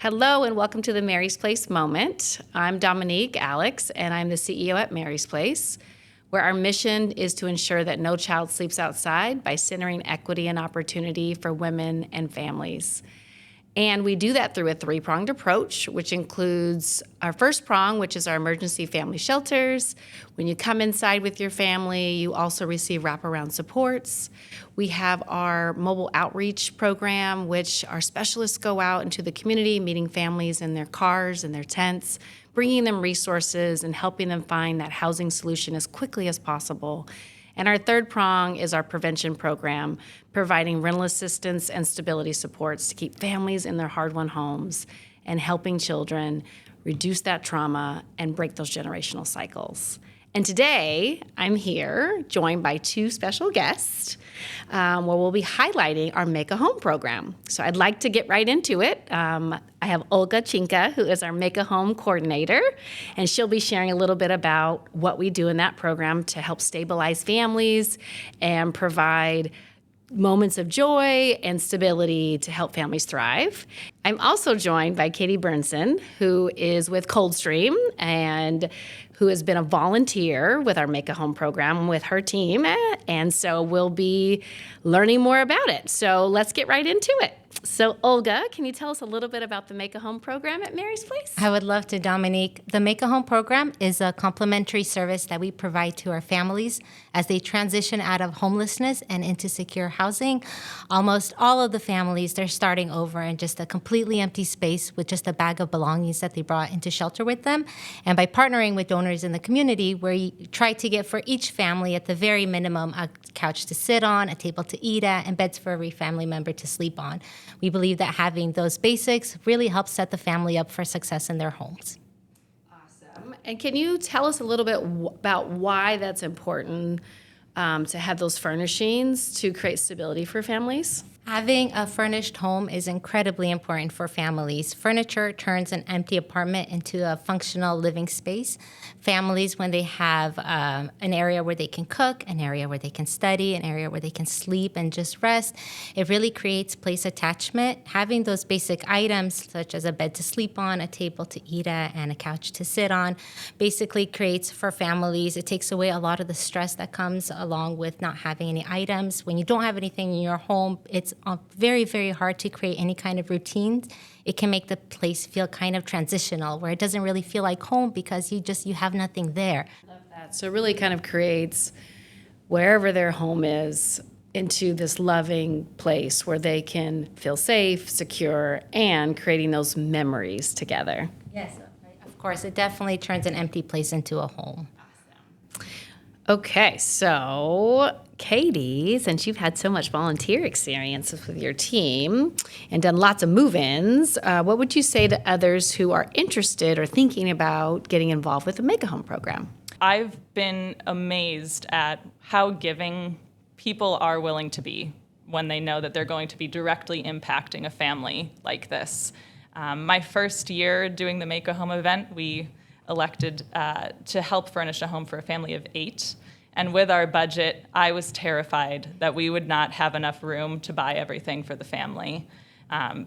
Hello and welcome to the Mary's Place Moment. I'm Dominique Alex and I'm the CEO at Mary's Place, where our mission is to ensure that no child sleeps outside by centering equity and opportunity for women and families. And we do that through a three-pronged approach, which includes our first prong, which is our emergency family shelters. When you come inside with your family, you also receive wraparound supports. We have our mobile outreach program, which our specialists go out into the community, meeting families in their cars and their tents, bringing them resources and helping them find that housing solution as quickly as possible. And our third prong is our prevention program, providing rental assistance and stability supports to keep families in their hard-won homes and helping children reduce that trauma and break those generational cycles. And today, I'm here joined by two special guests where we'll be highlighting our Make a Home program. So I'd like to get right into it. I have Olga Chinka, who is our Make a Home coordinator, and she'll be sharing a little bit about what we do in that program to help stabilize families and provide moments of joy and stability to help families thrive. I'm also joined by Katie Bernston, who is with Coldstream and who has been a volunteer with our Make a Home program with her team. And so we'll be learning more about it. So let's get right into it. So Olga, can you tell us a little bit about the Make a Home program at Mary's Place? I would love to, Dominique. The Make a Home program is a complimentary service that we provide to our families as they transition out of homelessness and into secure housing. Almost all of the families, they're starting over in just a completely empty space with just a bag of belongings that they brought into shelter with them. And by partnering with donors in the community, we try to get for each family at the very minimum a couch to sit on, a table to eat at, and beds for every family member to sleep on. We believe that having those basics really helps set the family up for success in their homes. Awesome. And can you tell us a little bit about why that's important to have those furnishings to create stability for families? Having a furnished home is incredibly important for families. Furniture turns an empty apartment into a functional living space. Families, when they have an area where they can cook, an area where they can study, an area where they can sleep and just rest, it really creates place attachment. Having those basic items, such as a bed to sleep on, a table to eat at, and a couch to sit on, basically creates for families, it takes away a lot of the stress that comes along with not having any items. When you don't have anything in your home, it's very, very hard to create any kind of routine. It can make the place feel kind of transitional, where it doesn't really feel like home because you have nothing there. Love that. So it really kind of creates wherever their home is into this loving place where they can feel safe, secure, and creating those memories together. Yes, of course. It definitely turns an empty place into a home. Okay, so Katie, since you've had so much volunteer experience with your team and done lots of move-ins, what would you say to others who are interested or thinking about getting involved with the Make a Home program? I've been amazed at how giving people are willing to be when they know that they're going to be directly impacting a family like this. My first year doing the Make a Home event, we elected to help furnish a home for a family of 8. And with our budget, I was terrified that we would not have enough room to buy everything for the family. I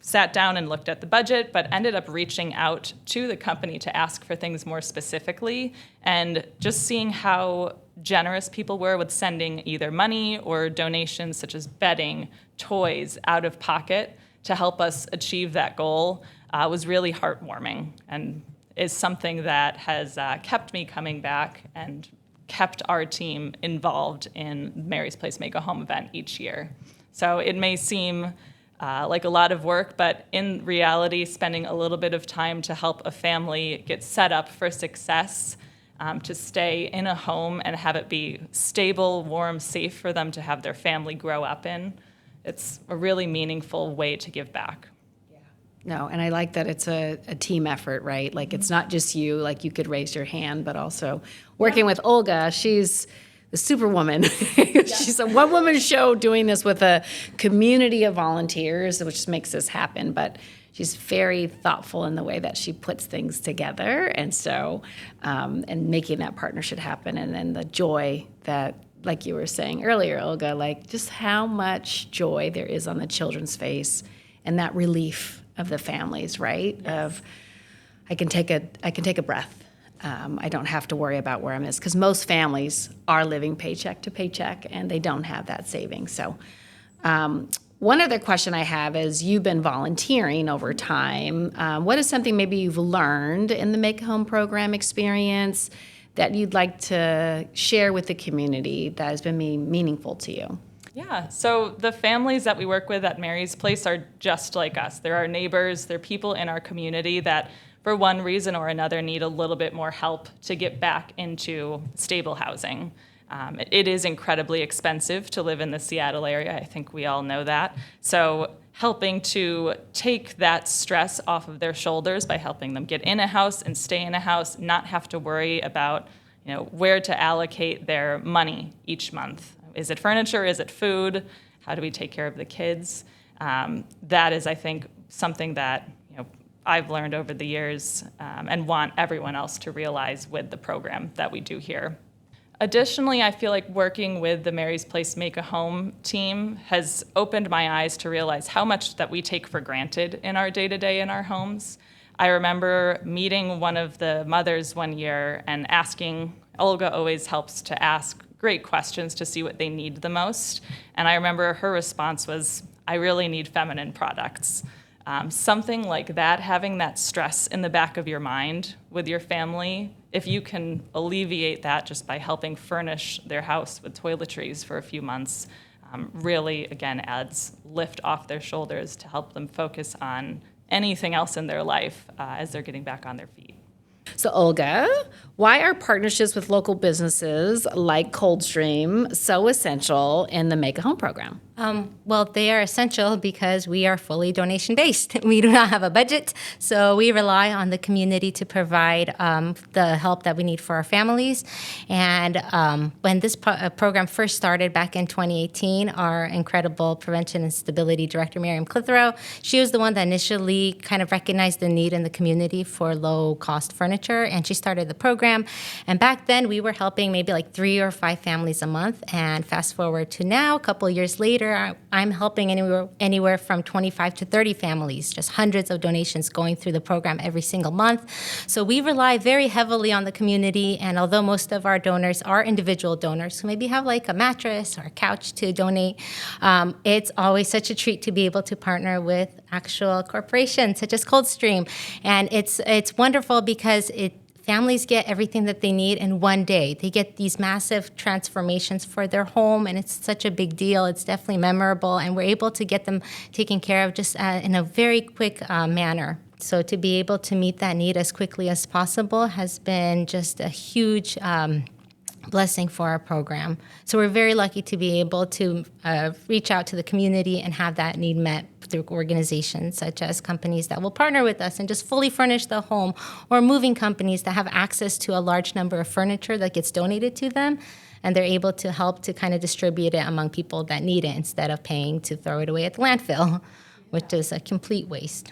sat down and looked at the budget, but ended up reaching out to the company to ask for things more specifically, and just seeing how generous people were with sending either money or donations such as bedding, toys, out of pocket to help us achieve that goal was really heartwarming and is something that has kept me coming back and kept our team involved in Mary's Place Make a Home event each year. So it may seem like a lot of work, but in reality, spending a little bit of time to help a family get set up for success, to stay in a home and have it be stable, warm, safe for them to have their family grow up in, it's a really meaningful way to give back. No, and I like that it's a team effort, right? Like it's not just you, like you could raise your hand, but also working with Olga, she's the superwoman. She's a one-woman show doing this with a community of volunteers, which makes this happen, but she's very thoughtful in the way that she puts things together, and so, and making that partnership happen, and then the joy that, like you were saying earlier, Olga, like just how much joy there is on the children's face and that relief of the families, right? Yes. Of I can take a breath. I don't have to worry about where I'm at, because most families are living paycheck to paycheck and they don't have that savings. So one other question I have is, you've been volunteering over time. What is something maybe you've learned in the Make a Home program experience that you'd like to share with the community that has been meaningful to you? Yeah, so the families that we work with at Mary's Place are just like us. They're our neighbors, they're people in our community that for one reason or another need a little bit more help to get back into stable housing. It is incredibly expensive to live in the Seattle area. I think we all know that. So helping to take that stress off of their shoulders by helping them get in a house and stay in a house, not have to worry about where to allocate their money each month. Is it furniture? Is it food? How do we take care of the kids? That is, I think, something that I've learned over the years and want everyone else to realize with the program that we do here. Additionally, I feel like working with the Mary's Place Make a Home team has opened my eyes to realize how much that we take for granted in our day-to-day in our homes. I remember meeting one of the mothers one year and asking, Olga always helps to ask great questions to see what they need the most. And I remember her response was, I really need feminine products. Something like that, having that stress in the back of your mind with your family, if you can alleviate that just by helping furnish their house with toiletries for a few months, really, again, adds lift off their shoulders to help them focus on anything else in their life as they're getting back on their feet. So Olga, why are partnerships with local businesses like Coldstream so essential in the Make a Home program? Well, they are essential because we are fully donation-based. We do not have a budget, so we rely on the community to provide the help that we need for our families. And when this program first started back in 2018, our incredible Prevention and Stability Director, Miriam Clitheroe, she was the one that initially kind of recognized the need in the community for low-cost furniture, and she started the program. And back then, we were helping maybe like 3 or 5 families a month. And fast forward to now, a couple of years later, I'm helping anywhere from 25 to 30 families, just hundreds of donations going through the program every single month. So we rely very heavily on the community, and although most of our donors are individual donors who maybe have like a mattress or a couch to donate, it's always such a treat to be able to partner with actual corporations such as Coldstream. And it's wonderful because families get everything that they need in one day. They get these massive transformations for their home, and it's such a big deal. It's definitely memorable, and we're able to get them taken care of just in a very quick manner. So to be able to meet that need as quickly as possible has been just a huge blessing for our program. So we're very lucky to be able to reach out to the community and have that need met through organizations such as companies that will partner with us and just fully furnish the home, or moving companies that have access to a large number of furniture that gets donated to them, and they're able to help to kind of distribute it among people that need it instead of paying to throw it away at the landfill, which is a complete waste.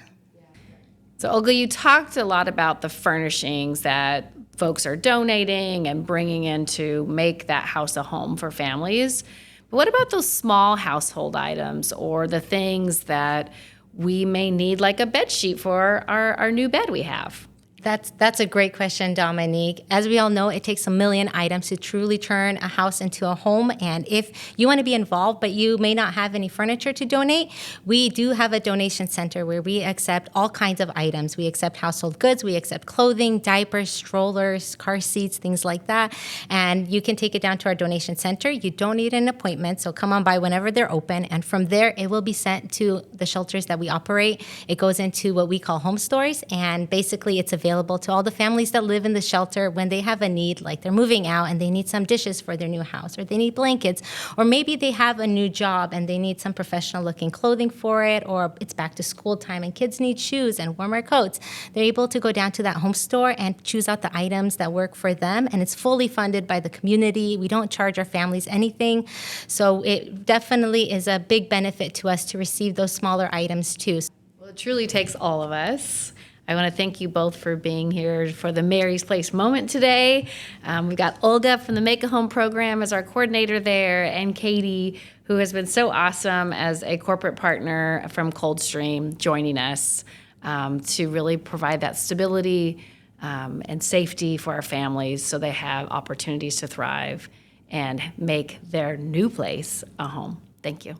So Olga, you talked a lot about the furnishings that folks are donating and bringing in to make that house a home for families. But what about those small household items, or the things that we may need, like a bed sheet for our new bed we have? That's a great question, Dominique. As we all know, it takes 1 million items to truly turn a house into a home. And if you want to be involved, but you may not have any furniture to donate, we do have a donation center where we accept all kinds of items. We accept household goods, we accept clothing, diapers, strollers, car seats, things like that. And you can take it down to our donation center. You don't need an appointment, so come on by whenever they're open. And from there, it will be sent to the shelters that we operate. It goes into what we call home stores, and basically it's available to all the families that live in the shelter when they have a need, like they're moving out and they need some dishes for their new house, or they need blankets, or maybe they have a new job and they need some professional looking clothing for it, or it's back to school time and kids need shoes and warmer coats. They're able to go down to that home store and choose out the items that work for them, and it's fully funded by the community. We don't charge our families anything, so it definitely is a big benefit to us to receive those smaller items too. Well, it truly takes all of us. I want to thank you both for being here for the Mary's Place moment today. We've got Olga from the Make a Home program as our coordinator there, and Katie, who who has been so awesome as a corporate partner from Coldstream, joining us to really provide that stability and safety for our families so they have opportunities to thrive and make their new place a home. Thank you.